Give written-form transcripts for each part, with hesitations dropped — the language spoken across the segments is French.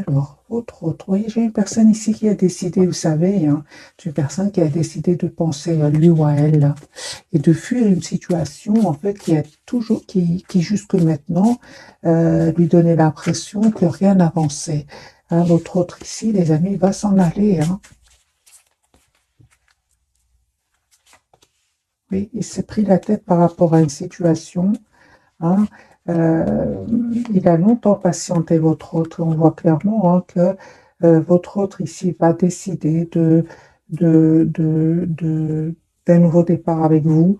Alors, autre, autre. Oui, j'ai une personne ici qui a décidé, vous savez, hein, c'est une personne qui a décidé de penser à lui ou à elle et de fuir une situation, en fait, qui a toujours, qui jusque maintenant, lui donnait l'impression que rien n'avançait. Hein, l'autre autre ici, les amis, va s'en aller. Hein. Oui, il s'est pris la tête par rapport à une situation. Hein. Euh, il a longtemps patienté votre autre. On voit clairement hein, que votre autre ici va décider de, d'un nouveau départ avec vous,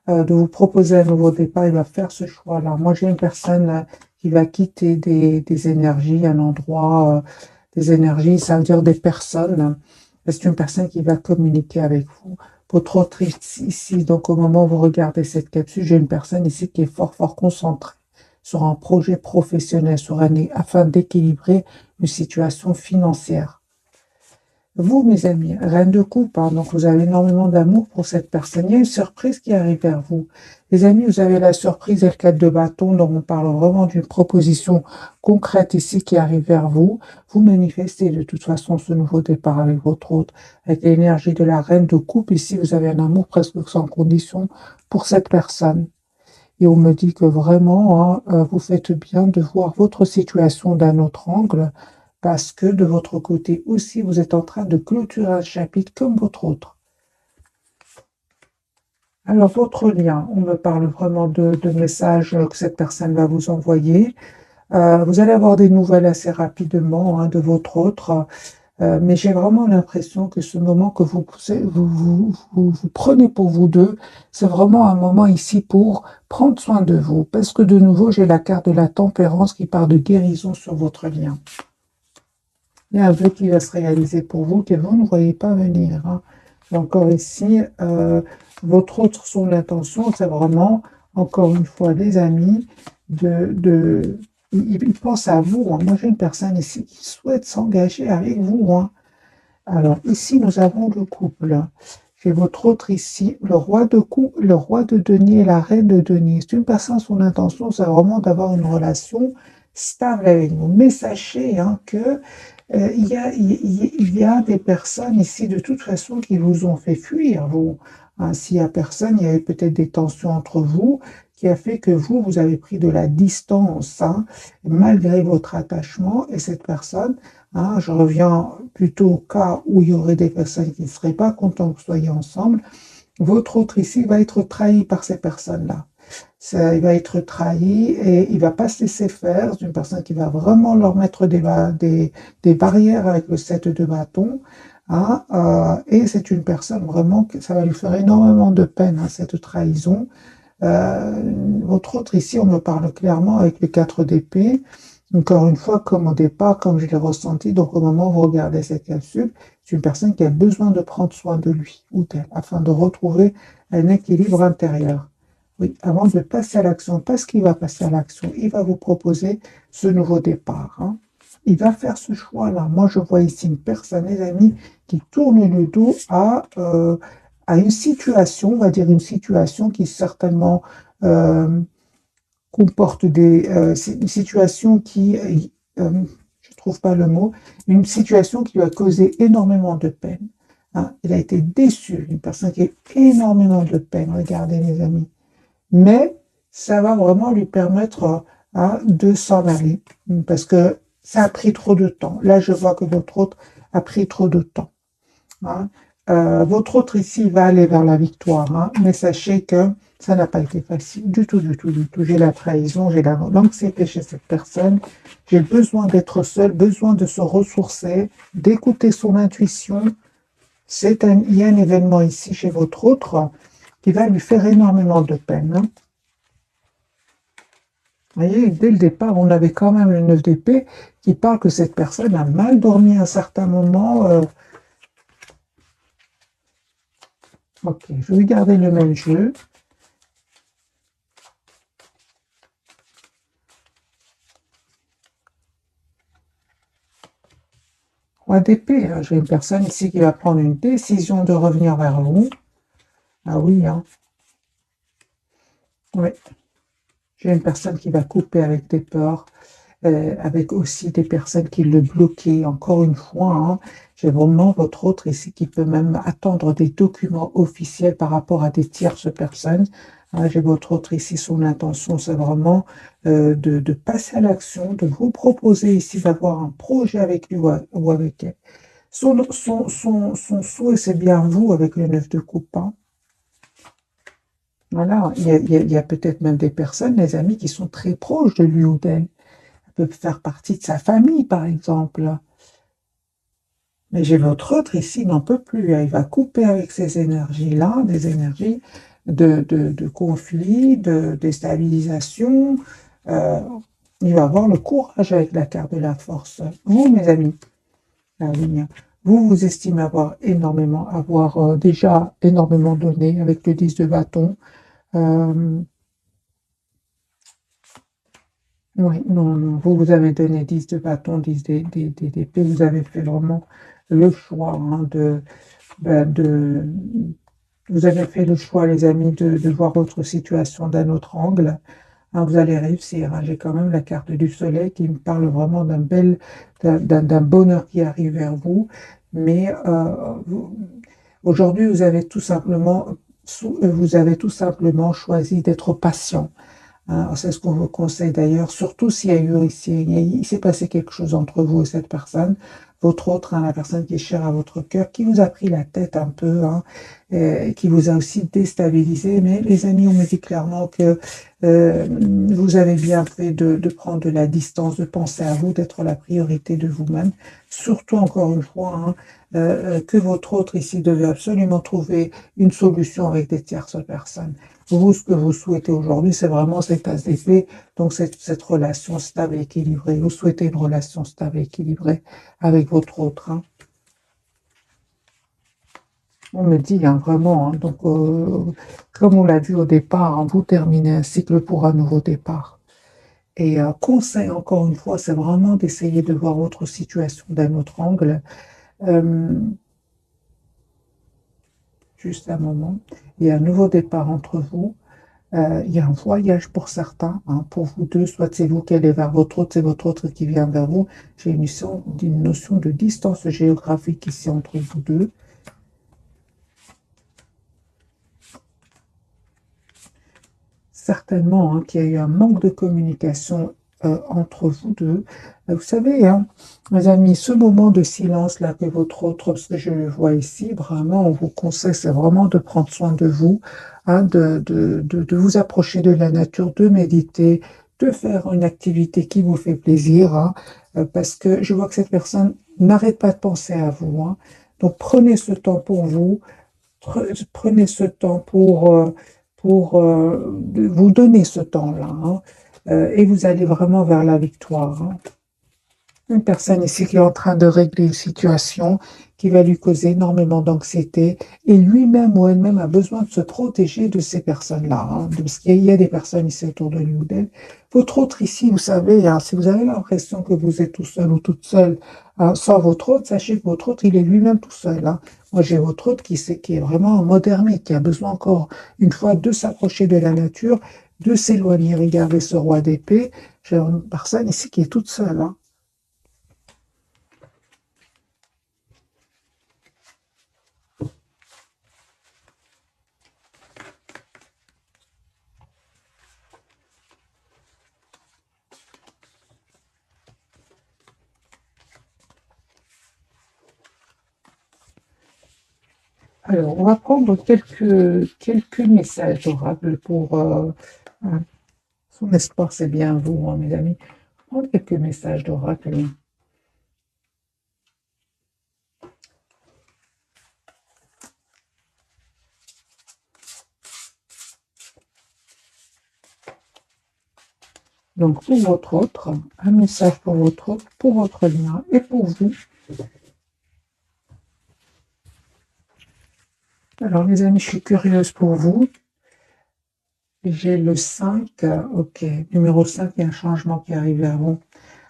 de vous proposer un nouveau départ. Il va faire ce choix-là. Moi, j'ai une personne qui va quitter des énergies, un endroit, des énergies, ça veut dire des personnes. C'est une personne qui va communiquer avec vous. Votre autre ici, donc au moment où vous regardez cette capsule, j'ai une personne ici qui est fort, fort concentrée sur un projet professionnel, afin d'équilibrer une situation financière. Vous, mes amis, reine de coupe, hein, donc vous avez énormément d'amour pour cette personne. Il y a une surprise qui arrive vers vous. Les amis, vous avez la surprise et le 4 de bâton, donc on parle vraiment d'une proposition concrète ici qui arrive vers vous. Vous manifestez de toute façon ce nouveau départ avec votre hôte, avec l'énergie de la reine de coupe. Ici, vous avez un amour presque sans condition pour cette personne. Et on me dit que vraiment, hein, vous faites bien de voir votre situation d'un autre angle, parce que de votre côté aussi, vous êtes en train de clôturer un chapitre comme votre autre. Alors, votre lien, on me parle vraiment de messages que cette personne va vous envoyer. Vous allez avoir des nouvelles assez rapidement hein, de votre autre. Mais j'ai vraiment l'impression que ce moment que vous prenez pour vous deux, c'est vraiment un moment ici pour prendre soin de vous. Parce que de nouveau, j'ai la carte de la tempérance qui part de guérison sur votre lien. Il y a un vœu qui va se réaliser pour vous que vous ne voyez pas venir. Hein. Et encore ici, votre autre son intention, c'est vraiment, encore une fois, les amis, il pense à vous. Hein. Moi, j'ai une personne ici qui souhaite s'engager avec vous. Hein. Alors, ici, nous avons le couple. J'ai votre autre ici, le roi de coupe, le roi de denier et la reine de denier. C'est une personne, son intention, c'est vraiment d'avoir une relation stable avec vous. Mais sachez hein, que il y a des personnes ici, de toute façon, qui vous ont fait fuir. Vous, hein, s'il n'y a personne, il y a eu peut-être des tensions entre vous qui a fait que vous avez pris de la distance, hein, malgré votre attachement. Et cette personne, hein, je reviens plutôt au cas où il y aurait des personnes qui ne seraient pas contentes que vous soyez ensemble. Votre autre ici va être trahi par ces personnes-là. Il va être trahi et il ne va pas se laisser faire. C'est une personne qui va vraiment leur mettre des barrières avec le 7 de bâton. Hein, et c'est une personne vraiment que ça va lui faire énormément de peine, hein, cette trahison. Votre autre ici, on me parle clairement avec les 4 d'épée. Encore une fois, comme au départ, comme je l'ai ressenti, donc au moment où vous regardez cette capsule, c'est une personne qui a besoin de prendre soin de lui ou d'elle afin de retrouver un équilibre intérieur. Oui, avant de passer à l'action, parce qu'il va passer à l'action, il va vous proposer ce nouveau départ. Hein. Il va faire ce choix-là. Moi, je vois ici une personne, les amis, qui tourne le dos à une situation, on va dire une situation qui certainement euh, comporte une situation qui, je trouve pas le mot, une situation qui lui a causé énormément de peine. Hein. Il a été déçu, une personne qui a énormément de peine, regardez les amis. Mais ça va vraiment lui permettre hein, de s'en aller, parce que ça a pris trop de temps. Là, je vois que votre autre a pris trop de temps. Hein. Votre autre ici va aller vers la victoire, hein, mais sachez que ça n'a pas été facile du tout, du tout, du tout. J'ai la trahison, j'ai l'anxiété chez cette personne. J'ai besoin d'être seul, besoin de se ressourcer, d'écouter son intuition. Il y a un événement ici chez votre autre qui va lui faire énormément de peine. Hein. Vous voyez, dès le départ, on avait quand même le 9 d'épée qui parle que cette personne a mal dormi à un certain moment. Ok, je vais garder le même jeu. Roi d'épée, hein, j'ai une personne ici qui va prendre une décision de revenir vers vous. Ah oui, hein. Oui. J'ai une personne qui va couper avec des peurs. avec aussi des personnes qui le bloquaient. Encore une fois, hein, j'ai vraiment votre autre ici qui peut même attendre des documents officiels par rapport à des tierces personnes. Hein, j'ai votre autre ici, son intention, c'est vraiment de passer à l'action, de vous proposer ici d'avoir un projet avec lui ou avec elle. Son souhait, c'est bien vous avec le 9 de coupe. Hein. Voilà, il y a peut-être même des personnes, les amis, qui sont très proches de lui ou d'elle. Elle peut faire partie de sa famille, par exemple. Mais j'ai votre autre ici, il n'en peut plus. Hein. Il va couper avec ces énergies-là, des énergies de conflit, de déstabilisation. Euh, il va avoir le courage avec la carte de la force. Vous, mes amis, la ligne, vous vous estimez avoir déjà énormément donné avec le 10 de bâton. Euh, oui, non, non, vous avez donné 10 de bâton, 10 d'épée. Vous avez fait vraiment le choix hein, ben, de, vous avez fait le choix, les amis, de voir votre situation d'un autre angle. Hein, vous allez réussir. Hein. J'ai quand même la carte du soleil qui me parle vraiment d'un bonheur qui arrive vers vous. Mais aujourd'hui, vous avez tout simplement choisi d'être patient. Hein, c'est ce qu'on vous conseille d'ailleurs, surtout s'il y a eu ici, il s'est passé quelque chose entre vous et cette personne, votre autre, hein, la personne qui est chère à votre cœur, qui vous a pris la tête un peu, hein, qui vous a aussi déstabilisé. Mais les amis, on me dit clairement que euh, vous avez bien fait de prendre de la distance, de penser à vous, d'être la priorité de vous-même. Surtout, encore une fois, hein, que votre autre ici devait absolument trouver une solution avec des tierces personnes. Vous, ce que vous souhaitez aujourd'hui, c'est vraiment cet as d'épée, donc cette relation stable et équilibrée. Vous souhaitez une relation stable et équilibrée avec votre autre. Hein. On me dit hein, vraiment, hein, donc comme on l'a vu au départ, hein, vous terminez un cycle pour un nouveau départ. Et conseil, encore une fois, c'est vraiment d'essayer de voir votre situation d'un autre angle. Euh, juste un moment. Il y a un nouveau départ entre vous. Il y a un voyage pour certains, hein, pour vous deux, soit c'est vous qui allez vers votre autre, c'est votre autre qui vient vers vous. J'ai une notion de distance géographique ici entre vous deux. Certainement hein, qu'il y a eu un manque de communication entre vous deux. Vous savez, hein, mes amis, ce moment de silence là que votre autre, parce que je le vois ici, vraiment, on vous conseille, c'est vraiment de prendre soin de vous, hein, de vous approcher de la nature, de méditer, de faire une activité qui vous fait plaisir, hein, parce que je vois que cette personne n'arrête pas de penser à vous. Hein. Donc prenez ce temps pour vous, prenez ce temps pour vous donner ce temps-là, hein, et vous allez vraiment vers la victoire. Hein. Une personne ici qui est en train de régler une situation qui va lui causer énormément d'anxiété et lui-même ou elle-même a besoin de se protéger de ces personnes-là. Hein, parce qu'il y a des personnes ici autour de lui ou d'elle. Votre autre ici, vous savez, hein, si vous avez l'impression que vous êtes tout seul ou toute seule hein, sans votre autre, sachez que votre autre, il est lui-même tout seul. Hein. Moi, j'ai votre autre qui est vraiment en mode ermite, qui a besoin encore une fois de s'approcher de la nature, de s'éloigner. Regardez ce roi d'épée. J'ai une personne ici qui est toute seule. Hein. Alors, on va prendre quelques messages orables pour hein, son espoir, c'est bien vous, hein, mes amis. Prendre quelques messages d'oracle. Donc, pour votre autre, un message pour votre autre, pour votre lien et pour vous. Alors, les amis, je suis curieuse pour vous. J'ai le 5, ok, numéro 5, il y a un changement qui arrive vers vous.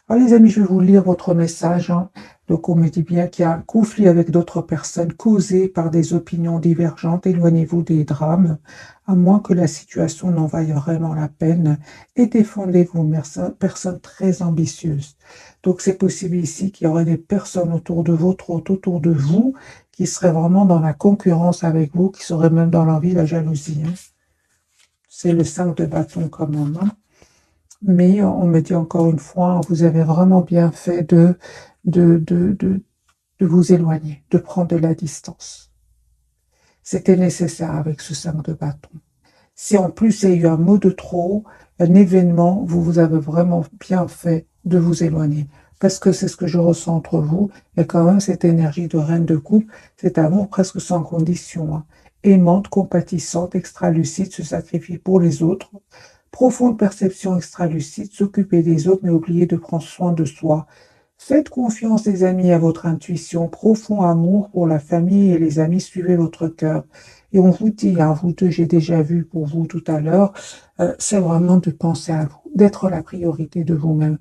Alors les amis, je vais vous lire votre message, hein. Donc on me dit bien qu'il y a un conflit avec d'autres personnes causé par des opinions divergentes. Éloignez-vous des drames, à moins que la situation n'en vaille vraiment la peine, et défendez-vous, personnes très ambitieuses. Donc c'est possible ici qu'il y aurait des personnes autour de vous, trop autour de vous, qui seraient vraiment dans la concurrence avec vous, qui seraient même dans l'envie, la jalousie, hein. C'est le 5 de bâton quand même, hein. Mais on me dit encore une fois, vous avez vraiment bien fait de, de, de, de vous éloigner, de prendre de la distance. C'était nécessaire avec ce 5 de bâton. Si en plus il y a eu un mot de trop, un événement, vous avez vraiment bien fait de vous éloigner. Parce que c'est ce que je ressens entre vous. Il y a quand même cette énergie de reine de coupe, cet amour presque sans condition, hein. Aimante, compatissante, extra-lucide, se sacrifier pour les autres. Profonde perception extra-lucide, s'occuper des autres, mais oublier de prendre soin de soi. Faites confiance, les amis, à votre intuition. Profond amour pour la famille et les amis, suivez votre cœur. Et on vous dit, hein, vous deux, j'ai déjà vu pour vous tout à l'heure, c'est vraiment de penser à vous, d'être la priorité de vous-même.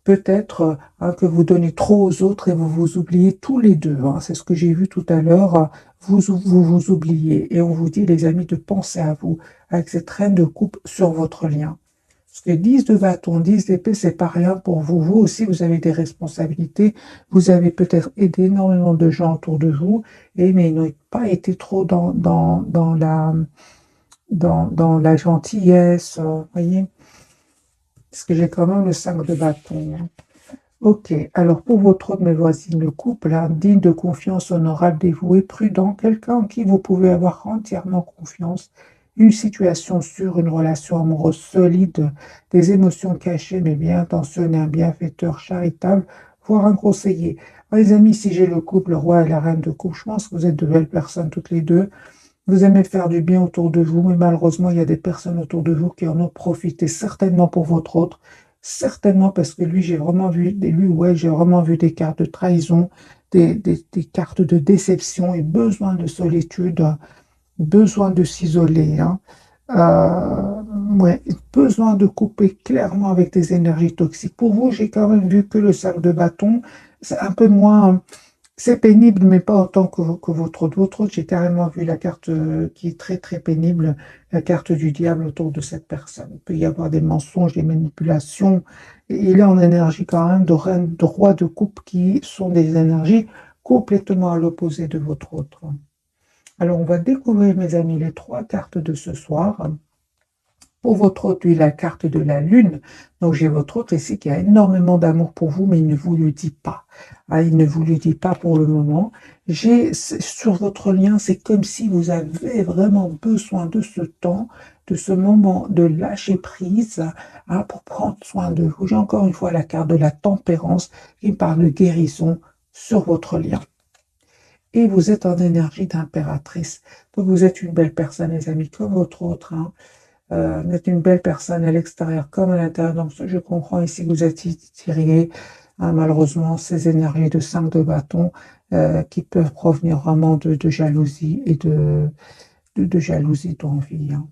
Peut-être hein, que vous donnez trop aux autres et vous vous oubliez tous les deux, hein. C'est ce que j'ai vu tout à l'heure. Vous oubliez. Et on vous dit, les amis, de penser à vous avec cette reine de coupe sur votre lien. Parce que 10 de bâton, 10 d'épée, c'est pas rien pour vous. Vous aussi, vous avez des responsabilités. Vous avez peut-être aidé énormément de gens autour de vous, mais ils n'ont pas été trop dans la gentillesse, voyez. Parce que j'ai quand même le 5 de bâton, hein. Ok, alors pour votre autre, mes voisines, le couple, hein, digne de confiance, honorable, dévoué, prudent, quelqu'un en qui vous pouvez avoir entièrement confiance, une situation sûre, une relation amoureuse solide, des émotions cachées mais bien intentionnées, un bienfaiteur charitable, voire un conseiller. Alors, les amis, si j'ai le couple, le roi et la reine de coupe, je pense que vous êtes de belles personnes toutes les deux. Vous aimez faire du bien autour de vous, mais malheureusement, il y a des personnes autour de vous qui en ont profité, certainement pour votre autre, certainement parce que lui, j'ai vraiment vu, lui ou elle, j'ai vraiment vu des cartes de trahison, des cartes de déception et besoin de solitude, besoin de s'isoler, hein. Ouais, besoin de couper clairement avec des énergies toxiques. Pour vous, j'ai quand même vu que le sac de bâton, c'est un peu moins. C'est pénible, mais pas autant que votre autre. Votre autre, j'ai carrément vu la carte qui est très très pénible, la carte du diable autour de cette personne. Il peut y avoir des mensonges, des manipulations. Et il est en énergie quand même de reine, de roi de coupe qui sont des énergies complètement à l'opposé de votre autre. Alors on va découvrir, mes amis, les trois cartes de ce soir. Pour votre autre, lui, la carte de la lune. Donc j'ai votre autre ici qui a énormément d'amour pour vous, mais il ne vous le dit pas. Ah, il ne vous le dit pas pour le moment. J'ai sur votre lien, c'est comme si vous avez vraiment besoin de ce temps, de ce moment de lâcher prise, hein, pour prendre soin de vous. J'ai encore une fois la carte de la tempérance qui parle de guérison sur votre lien. Et vous êtes en énergie d'impératrice. Donc vous êtes une belle personne, les amis, comme votre autre, hein. Vous êtes une belle personne à l'extérieur comme à l'intérieur. Donc, je comprends ici que vous êtes tiraillé, hein, malheureusement, ces énergies de 5 de bâton qui peuvent provenir vraiment de jalousie et de jalousie d'envie, hein.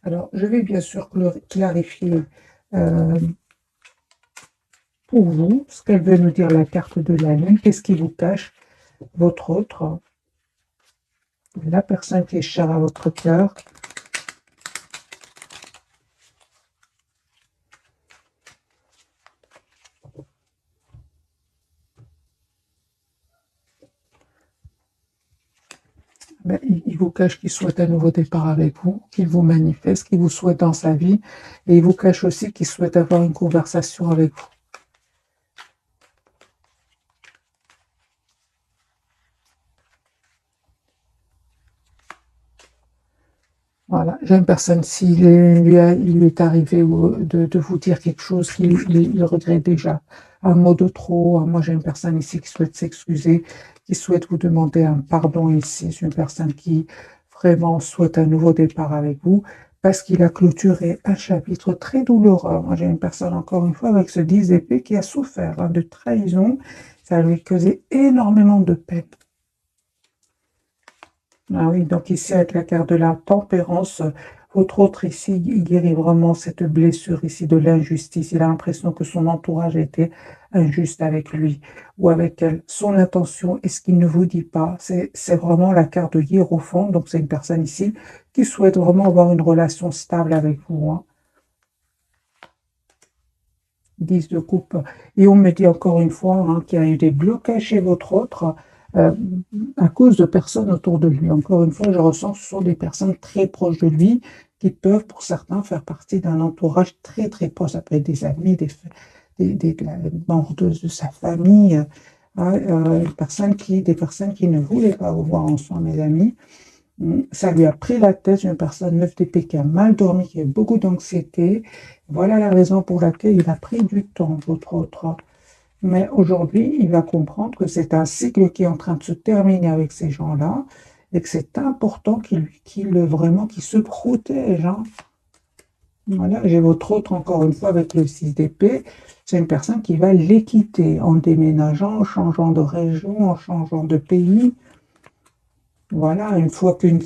Alors, je vais bien sûr clarifier euh, pour vous ce qu'elle veut nous dire la carte de la lune. Qu'est-ce qui vous cache votre autre, la personne qui est chère à votre cœur. Ben, il vous cache qu'il souhaite un nouveau départ avec vous, qu'il vous manifeste, qu'il vous souhaite dans sa vie, et il vous cache aussi qu'il souhaite avoir une conversation avec vous. Voilà, j'ai une personne, s'il il lui est arrivé de vous dire quelque chose qu'il regrette déjà, un mot de trop. Moi, j'ai une personne ici qui souhaite s'excuser, qui souhaite vous demander un pardon ici. C'est une personne qui vraiment souhaite un nouveau départ avec vous parce qu'il a clôturé un chapitre très douloureux. Moi, j'ai une personne, encore une fois, avec ce 10 épées qui a souffert, hein, de trahison. Ça lui a causé énormément de peine. Ah oui, donc ici avec la carte de la tempérance, Votre autre ici, il guérit vraiment cette blessure ici de l'injustice. Il a l'impression que son entourage a été injuste avec lui ou avec elle. Son intention et ce qu'il ne vous dit pas, c'est vraiment la carte de Hiérophant. Donc c'est une personne ici qui souhaite vraiment avoir une relation stable avec vous, hein. 10 de coupe. Et on me dit encore une fois, hein, qu'il y a eu des blocages chez votre autre euh, à cause de personnes autour de lui. Encore une fois, je ressens que ce sont des personnes très proches de lui qui peuvent, pour certains, faire partie d'un entourage très très proche. Ça peut être des amis, des membres de sa famille, hein, des personnes qui ne voulaient pas vous voir ensemble, mes amis. Ça lui a pris la tête, une personne 9 d'épée qui a mal dormi, qui a beaucoup d'anxiété. Voilà la raison pour laquelle il a pris du temps, votre autre. Mais aujourd'hui, il va comprendre que c'est un cycle qui est en train de se terminer avec ces gens-là et que c'est important qu'il se protège, hein. Voilà, j'ai votre autre encore une fois avec le 6 d'épée. C'est une personne qui va les quitter en déménageant, en changeant de région, en changeant de pays. Voilà, une fois qu'une,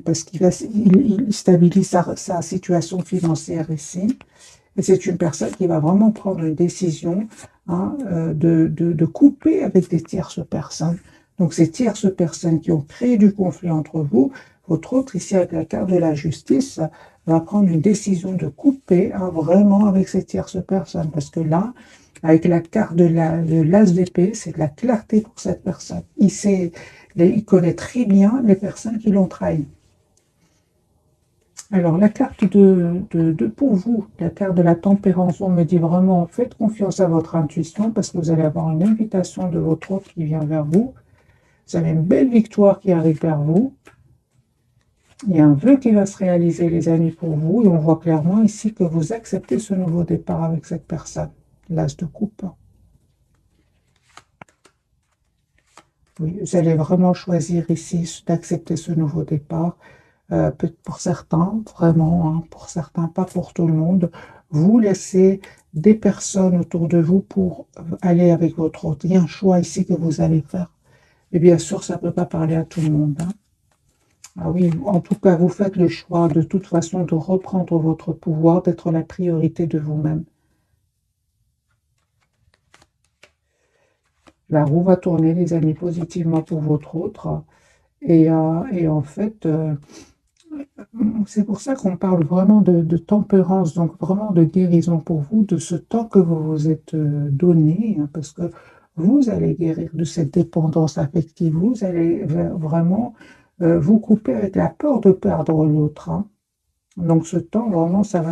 parce il stabilise sa situation financière ici. Et c'est une personne qui va vraiment prendre une décision, hein, de couper avec des tierces personnes. Donc ces tierces personnes qui ont créé du conflit entre vous, votre autre ici avec la carte de la justice va prendre une décision de couper, hein, vraiment avec ces tierces personnes. Parce que là, avec la carte de l'as d'épée, c'est de la clarté pour cette personne. Il connaît très bien les personnes qui l'ont trahi. Alors, la carte pour vous, la carte de la tempérance, on me dit vraiment, faites confiance à votre intuition parce que vous allez avoir une invitation de votre autre qui vient vers vous. Vous avez une belle victoire qui arrive vers vous. Il y a un vœu qui va se réaliser, les amis, pour vous. Et on voit clairement ici que vous acceptez ce nouveau départ avec cette personne. L'as de coupe. Oui, vous allez vraiment choisir ici d'accepter ce nouveau départ. Pour certains, vraiment, hein, pour certains, pas pour tout le monde. Vous laissez des personnes autour de vous pour aller avec votre autre. Il y a un choix ici que vous allez faire. Et bien sûr, ça ne peut pas parler à tout le monde, hein. Ah oui, en tout cas, vous faites le choix de toute façon de reprendre votre pouvoir, d'être la priorité de vous-même. La roue va tourner, les amis, positivement pour votre autre. Et en fait, c'est pour ça qu'on parle vraiment de tempérance, donc vraiment de guérison pour vous, de ce temps que vous vous êtes donné, hein, parce que vous allez guérir de cette dépendance affective, vous allez vraiment vous couper avec la peur de perdre l'autre, hein. Donc ce temps, vraiment, ça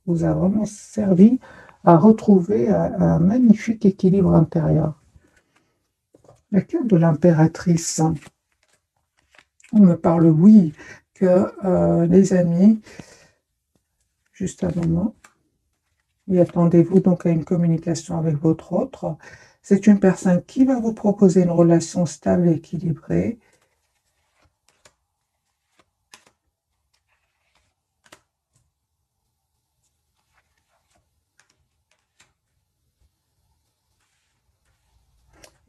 vous a vraiment servi à retrouver un magnifique équilibre intérieur. La carte de l'impératrice, hein, on me parle, oui, que les amis, juste un moment, et attendez-vous donc à une communication avec votre autre. C'est une personne qui va vous proposer une relation stable et équilibrée.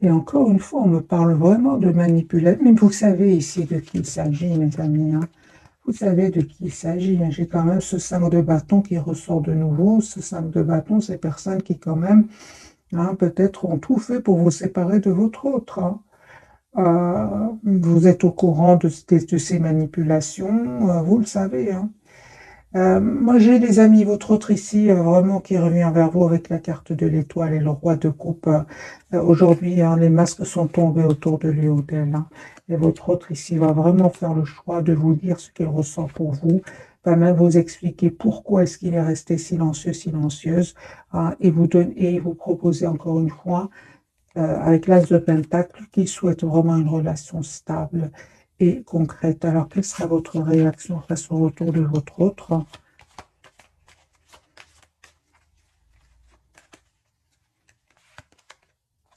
Et encore une fois, on me parle vraiment de manipulation. Mais vous savez ici de qui il s'agit, mes amis, hein. Vous savez de qui il s'agit. J'ai quand même ce 5 de bâton qui ressort de nouveau. Ce 5 de bâton, c'est personnes qui quand même, hein, peut-être ont tout fait pour vous séparer de votre autre, hein. Vous êtes au courant de ces manipulations, vous le savez, hein. Moi, j'ai des amis, votre autre ici, vraiment qui revient vers vous avec la carte de l'étoile et le roi de coupe. Aujourd'hui, hein, les masques sont tombés autour de lui ou d'elle, hein. Et votre autre ici va vraiment faire le choix de vous dire ce qu'il ressent pour vous, va même vous expliquer pourquoi est-ce qu'il est resté silencieux, silencieuse, hein, et vous proposer encore une fois avec l'As de Pentacle, qui souhaite vraiment une relation stable et concrète. Alors, quelle sera votre réaction face au retour de votre autre?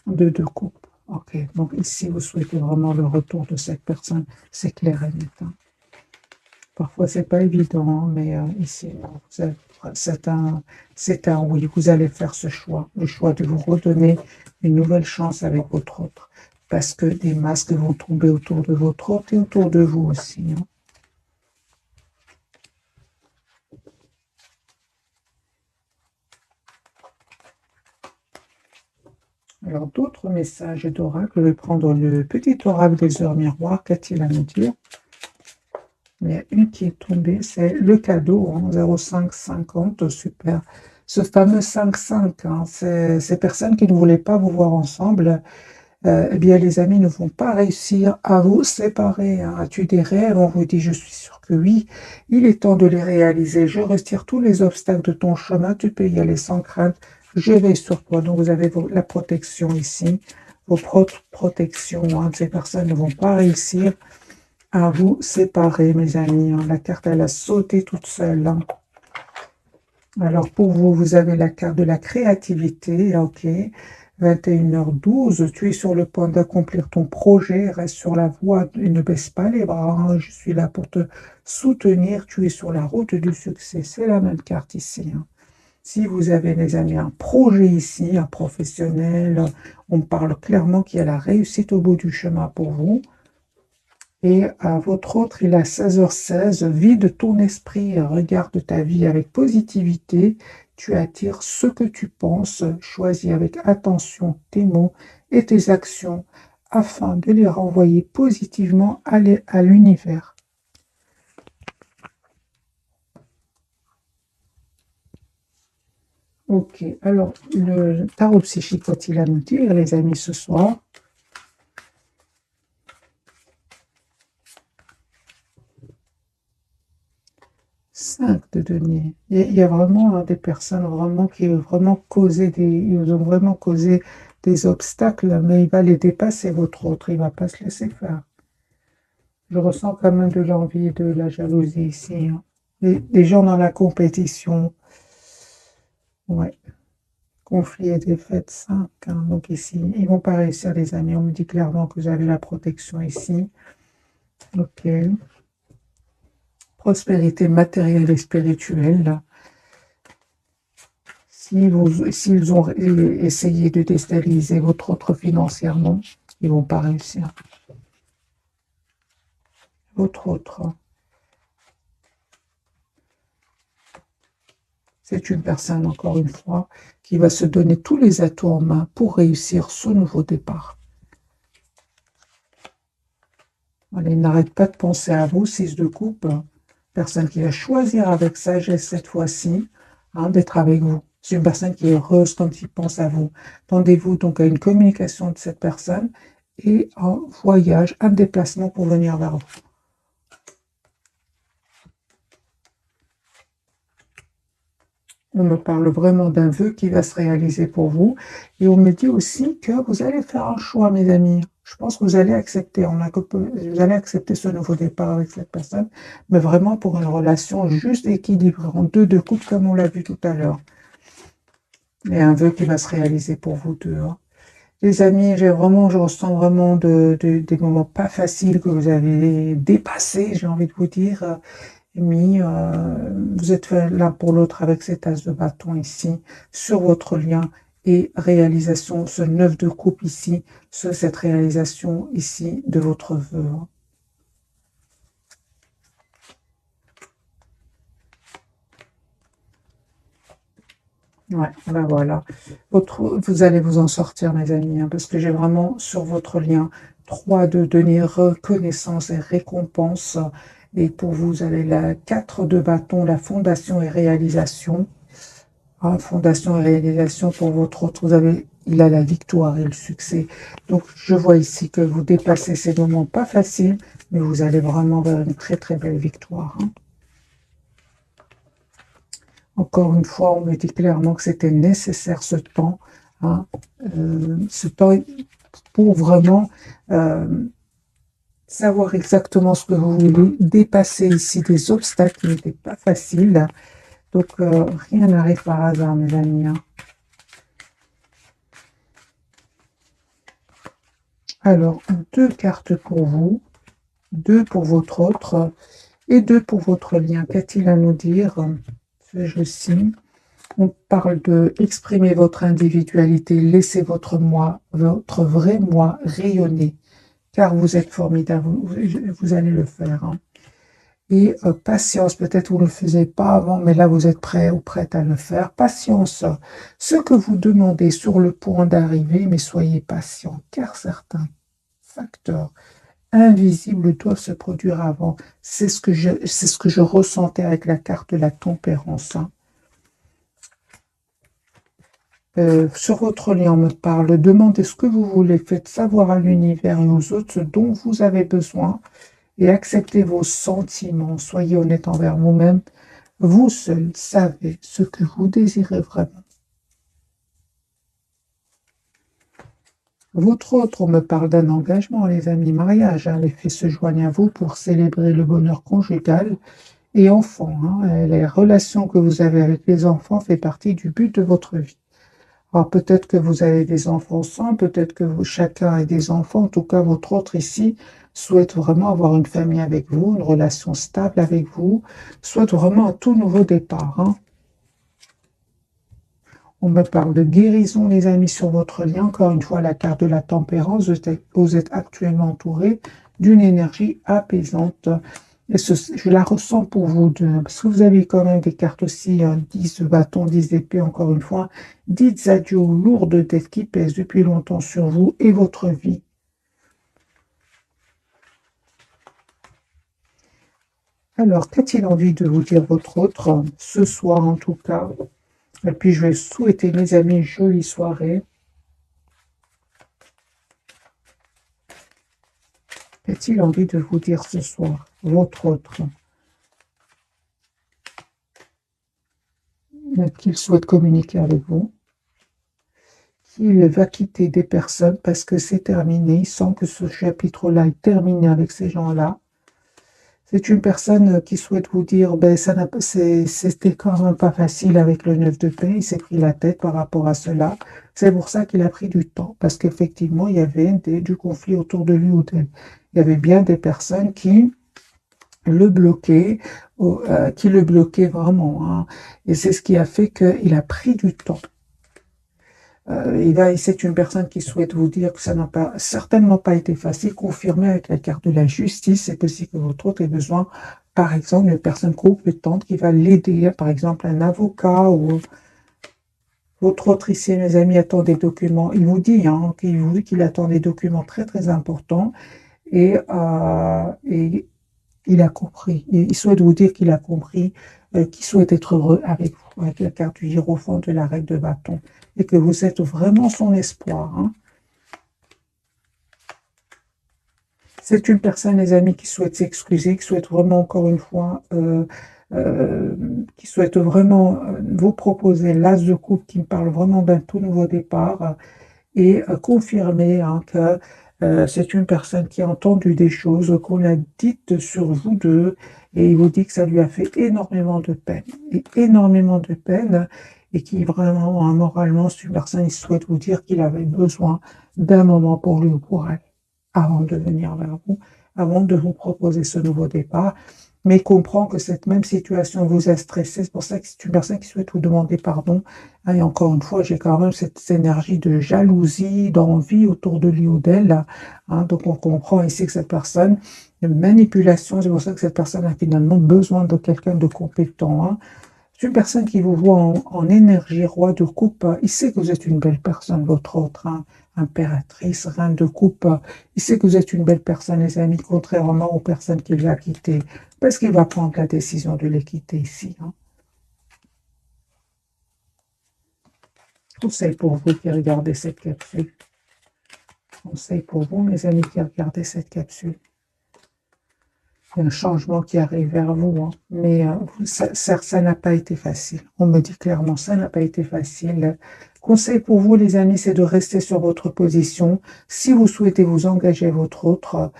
Deux coupes. Ok, donc ici, vous souhaitez vraiment le retour de cette personne, c'est clair et net, hein. Parfois, c'est pas évident, hein, mais ici, c'est un oui. Vous allez faire ce choix, le choix de vous redonner une nouvelle chance avec votre autre, parce que des masques vont tomber autour de votre autre et autour de vous aussi, hein. Alors, d'autres messages d'oracle. Je vais prendre le petit oracle des heures miroirs. Qu'a-t-il à nous dire? Il y a une qui est tombée, c'est le cadeau, hein, 0550, super. Ce fameux 5-5, hein, ces personnes qui ne voulaient pas vous voir ensemble, eh bien, les amis ne vont pas réussir à vous séparer. Hein. As-tu des rêves? On vous dit, je suis sûr que oui. Il est temps de les réaliser. Je retire tous les obstacles de ton chemin. Tu peux y aller sans crainte. Je vais sur toi. Donc, vous avez la protection ici. Vos protections. Hein. Ces personnes ne vont pas réussir à vous séparer, mes amis. Hein. La carte, elle a sauté toute seule. Hein. Alors, pour vous, vous avez la carte de la créativité. Ok. 21h12, tu es sur le point d'accomplir ton projet, reste sur la voie et ne baisse pas les bras. Hein. Je suis là pour te soutenir. Tu es sur la route du succès. C'est la même carte ici. Hein. Si vous avez, les amis, un projet ici, un professionnel, on parle clairement qu'il y a la réussite au bout du chemin pour vous. Et à votre autre, il a 16h16, vide ton esprit, regarde ta vie avec positivité, tu attires ce que tu penses, choisis avec attention tes mots et tes actions afin de les renvoyer positivement à l'univers. Ok, alors le tarot psychique, qu'est-il à nous dire, les amis, ce soir? 5 de denier. Il y a vraiment des personnes vraiment qui ont vraiment ils ont vraiment causé des obstacles, mais il va les dépasser, votre autre, il ne va pas se laisser faire. Je ressens quand même de l'envie et de la jalousie ici. Hein. Des gens dans la compétition. Ouais. Conflit et défaite 5. Hein. Donc ici, ils ne vont pas réussir, les amis. On me dit clairement que vous avez la protection ici. Ok. Prospérité matérielle et spirituelle. Là. S'ils ont essayé de déstabiliser votre autre financièrement, ils ne vont pas réussir. Votre autre, c'est une personne, encore une fois, qui va se donner tous les atouts en main pour réussir ce nouveau départ. Allez, n'arrête pas de penser à vous, 6 de coupe. Personne qui va choisir avec sagesse cette fois-ci d'être avec vous. C'est une personne qui est heureuse quand il pense à vous. Tendez-vous donc à une communication de cette personne et un voyage, un déplacement pour venir vers vous. On me parle vraiment d'un vœu qui va se réaliser pour vous. Et on me dit aussi que vous allez faire un choix, mes amis. Je pense que vous allez accepter. Vous allez accepter ce nouveau départ avec cette personne, mais vraiment pour une relation juste équilibrée, en 2 de coupe, comme on l'a vu tout à l'heure. Et un vœu qui va se réaliser pour vous deux. Hein. Les amis, je ressens vraiment des moments pas faciles que vous avez dépassés, j'ai envie de vous dire. Mais vous êtes l'un pour l'autre avec cet as de bâton ici, sur votre lien et réalisation, ce 9 de coupe ici, cette réalisation ici de votre vœu. Ouais, ben voilà. Vous allez vous en sortir, mes amis, parce que j'ai vraiment sur votre lien 3 de donner reconnaissance et récompense. Et pour vous, vous avez la 4 de bâton, la fondation et réalisation. Fondation et réalisation pour votre autre, il a la victoire et le succès. Donc, je vois ici que vous dépassez ces moments pas faciles, mais vous allez vraiment vers une très très belle victoire. Hein. Encore une fois, on me dit clairement que c'était nécessaire ce temps, hein, ce temps pour vraiment savoir exactement ce que vous voulez, dépasser ici des obstacles qui n'étaient pas faciles. Donc, rien n'arrive par hasard, mes amis. Hein. Alors, 2 cartes pour vous, 2 pour votre autre et 2 pour votre lien. Qu'a-t-il à nous dire? Je signe. On parle de exprimer votre individualité, laissez votre moi, votre vrai moi rayonner, car vous êtes formidable, vous allez le faire. Hein. Et patience, peut-être vous ne le faisiez pas avant, mais là vous êtes prêt ou prête à le faire. Patience, ce que vous demandez sur le point d'arriver, mais soyez patient, car certains facteurs invisibles doivent se produire avant. C'est ce que je ressentais avec la carte de la tempérance, hein. Sur votre lien, on me parle, demandez ce que vous voulez, faites savoir à l'univers et aux autres ce dont vous avez besoin et acceptez vos sentiments, soyez honnête envers vous-même. Vous seul savez ce que vous désirez vraiment. Votre autre, on me parle d'un engagement, les amis, mariage, hein, les faits se joignent à vous pour célébrer le bonheur conjugal et enfant, hein, les relations que vous avez avec les enfants fait partie du but de votre vie. Alors peut-être que vous avez des enfants sans, peut-être que vous, chacun a des enfants, en tout cas votre autre ici souhaite vraiment avoir une famille avec vous, une relation stable avec vous, souhaite vraiment un tout nouveau départ, hein. On me parle de guérison, les amis, sur votre lien. Encore une fois, la carte de la tempérance, vous êtes actuellement entouré d'une énergie apaisante. Et je la ressens pour vous deux, parce que vous avez quand même des cartes aussi, 10 de bâton, 10 d'épée, encore une fois. Dites adieu aux lourdes dettes qui pèsent depuis longtemps sur vous et votre vie. Alors, qu'a-t-il envie de vous dire votre autre, ce soir en tout cas? Et puis, je vais souhaiter, mes amis, une jolie soirée. Qu'a-t-il envie de vous dire ce soir, votre autre? Qu'il souhaite communiquer avec vous, qu'il va quitter des personnes parce que c'est terminé. Il sent que ce chapitre-là est terminé avec ces gens-là. C'est une personne qui souhaite vous dire, ben, c'était quand même pas facile avec le 9 de paix, il s'est pris la tête par rapport à cela. C'est pour ça qu'il a pris du temps, parce qu'effectivement, il y avait du conflit autour de lui ou d'elle. Il y avait bien des personnes le bloquaient, qui le bloquaient vraiment, hein. Et c'est ce qui a fait qu'il a pris du temps. C'est une personne qui souhaite vous dire que ça n'a pas, certainement pas été facile, confirmé avec la carte de la justice. C'est possible que votre autre ait besoin, par exemple, d'une personne compétente qui va l'aider, par exemple un avocat ou votre autre ici, mes amis, attend des documents. Il vous dit, hein, qu'il attend des documents très très importants et il a compris. Il souhaite vous dire qu'il a compris, qu'il souhaite être heureux avec vous, avec la carte du hiérophant de la règle de bâton, et que vous êtes vraiment son espoir, hein. C'est une personne, les amis, qui souhaite s'excuser, qui souhaite vraiment, encore une fois, qui souhaite vraiment vous proposer l'as de coupe, qui me parle vraiment d'un tout nouveau départ, et confirmer, hein, que c'est une personne qui a entendu des choses qu'on a dites sur vous deux, et il vous dit que ça lui a fait énormément de peine, et qui vraiment, hein, moralement, c'est une personne qui souhaite vous dire qu'il avait besoin d'un moment pour lui ou pour elle, avant de venir vers vous, avant de vous proposer ce nouveau départ, mais il comprend que cette même situation vous a stressé. C'est pour ça que c'est une personne qui souhaite vous demander pardon. Et encore une fois, j'ai quand même cette énergie de jalousie, d'envie autour de lui ou d'elle, hein. Donc on comprend ici que cette personne, de manipulation, c'est pour ça que cette personne a finalement besoin de quelqu'un de compétent, hein. C'est une personne qui vous voit en énergie, roi de coupe. Il sait que vous êtes une belle personne, votre autre, hein, impératrice, reine de coupe. Il sait que vous êtes une belle personne, les amis, contrairement aux personnes qu'il va quitter. Parce qu'il va prendre la décision de les quitter ici, hein. Conseil pour vous qui regardez cette capsule. Conseil pour vous, mes amis, qui regardez cette capsule. Il y a un changement qui arrive vers vous, hein. Mais ça n'a pas été facile. On me dit clairement, ça n'a pas été facile. Conseil pour vous, les amis, c'est de rester sur votre position. Si vous souhaitez vous engager votre autre,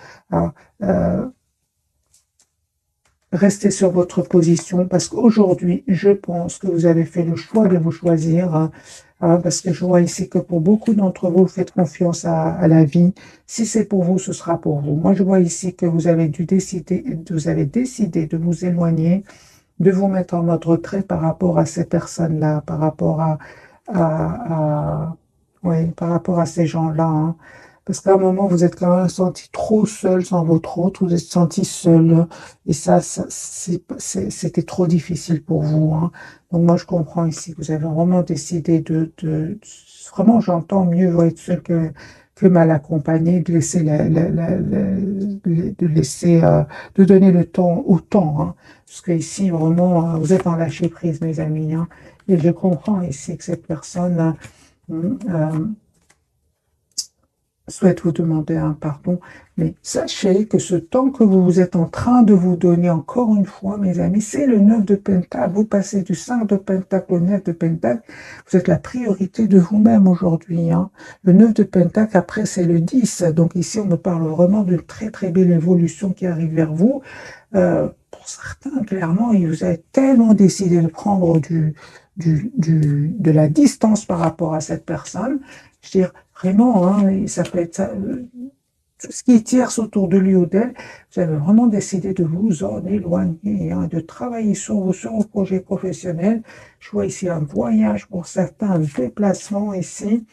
restez sur votre position, parce qu'aujourd'hui, je pense que vous avez fait le choix de vous choisir, hein, parce que je vois ici que pour beaucoup d'entre vous, vous faites confiance à la vie. Si c'est pour vous, ce sera pour vous. Moi, je vois ici que vous avez décidé de vous éloigner, de vous mettre en mode retrait par rapport à ces personnes-là, par rapport à, oui, par rapport à ces gens-là, hein. Parce qu'à un moment, vous êtes quand même senti trop seul sans votre autre, vous êtes senti seul, et c'était trop difficile pour vous, hein. Donc moi, je comprends ici, vous avez vraiment décidé vraiment, j'entends mieux vaut être seul que mal accompagné, de laisser de laisser, de donner le temps au temps, hein. Parce que ici, vraiment, vous êtes en lâcher prise, mes amis, hein. Et je comprends ici que cette personne, souhaite vous demander un pardon, mais sachez que ce temps que vous êtes en train de vous donner, encore une fois, mes amis, c'est le 9 de Pentacle. Vous passez du 5 de Pentacle au 9 de Pentacle. Vous êtes la priorité de vous-même aujourd'hui, hein. Le 9 de Pentacle, après, c'est le 10. Donc ici, on me parle vraiment d'une très, très belle évolution qui arrive vers vous. Pour certains, clairement, vous avez tellement décidé de prendre de la distance par rapport à cette personne. Je veux dire, vraiment, hein, ça peut être ça, tout ce qui tierce autour de lui ou d'elle, vous avez vraiment décidé de vous en éloigner, hein, de travailler sur vos projets professionnels. Je vois ici un voyage pour certains, un déplacement ici.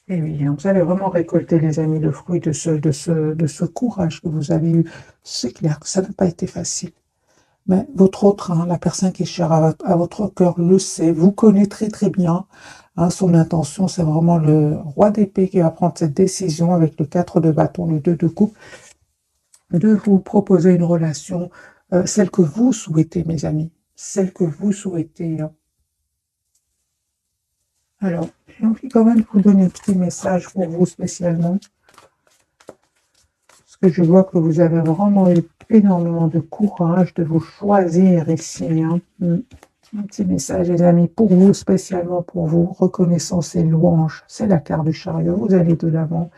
Et oui, hein, vous allez vraiment récolter, les amis, le fruit de ce courage que vous avez eu. C'est clair que ça n'a pas été facile. Mais votre autre, hein, la personne qui est chère à votre cœur, le sait, vous connaît très très bien, hein, son intention. C'est vraiment le roi d'épée qui va prendre cette décision avec le 4 de bâton, le 2 de coupe, de vous proposer une relation, celle que vous souhaitez, mes amis, celle que vous souhaitez, hein. Alors, j'ai envie quand même de vous donner un petit message pour vous spécialement, parce que je vois que vous avez vraiment eu énormément de courage de vous choisir ici, hein. Un petit message, les amis, pour vous, spécialement pour vous, reconnaissance et louange. C'est la carte du chariot, vous allez de l'avant.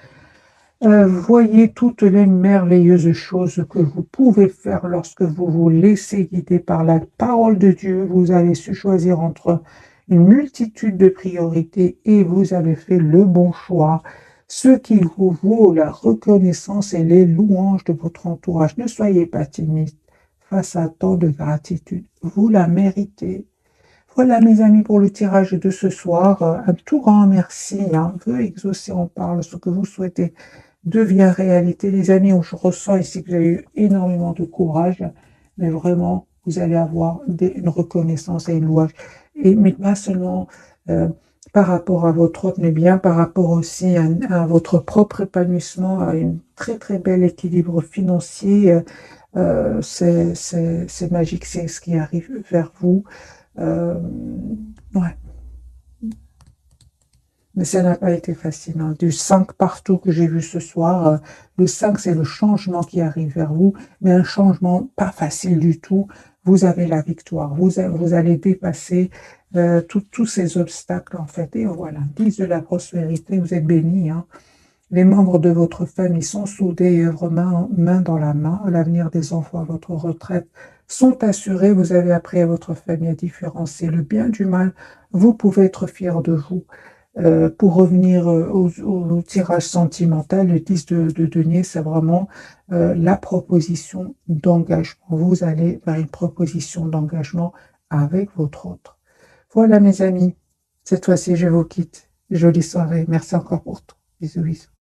Voyez toutes les merveilleuses choses que vous pouvez faire lorsque vous vous laissez guider par la parole de Dieu. Vous avez su choisir entre une multitude de priorités et vous avez fait le bon choix. Ce qui vous vaut la reconnaissance et les louanges de votre entourage. Ne soyez pas timide face à tant de gratitude. Vous la méritez. Voilà, mes amis, pour le tirage de ce soir. Un tout grand merci, hein. Vœux exaucés, on parle. Ce que vous souhaitez devient réalité. Les amis, je ressens ici que vous avez eu énormément de courage, mais vraiment, vous allez avoir une reconnaissance et une louange. Mais pas seulement par rapport à votre autre, mais bien par rapport aussi à votre propre épanouissement, à un très très bel équilibre financier. C'est magique, c'est ce qui arrive vers vous. Ouais. Mais ça n'a pas été facile, hein. Du 5 partout que j'ai vu ce soir, le 5, c'est le changement qui arrive vers vous, mais un changement pas facile du tout. Vous avez la victoire, vous allez dépasser tous ces obstacles, en fait. Et voilà, 10 de la prospérité, vous êtes bénis, hein. Les membres de votre famille sont soudés et œuvrent main dans la main. L'avenir des enfants à votre retraite sont assurés. Vous avez appris à votre famille à différencier le bien du mal. Vous pouvez être fiers de vous. Pour revenir au tirage sentimental, le 10 de denier, c'est vraiment la proposition d'engagement. Vous allez vers une proposition d'engagement avec votre autre. Voilà, mes amis. Cette fois-ci, je vous quitte. Jolie soirée. Merci encore pour tout. Bisous, bisous.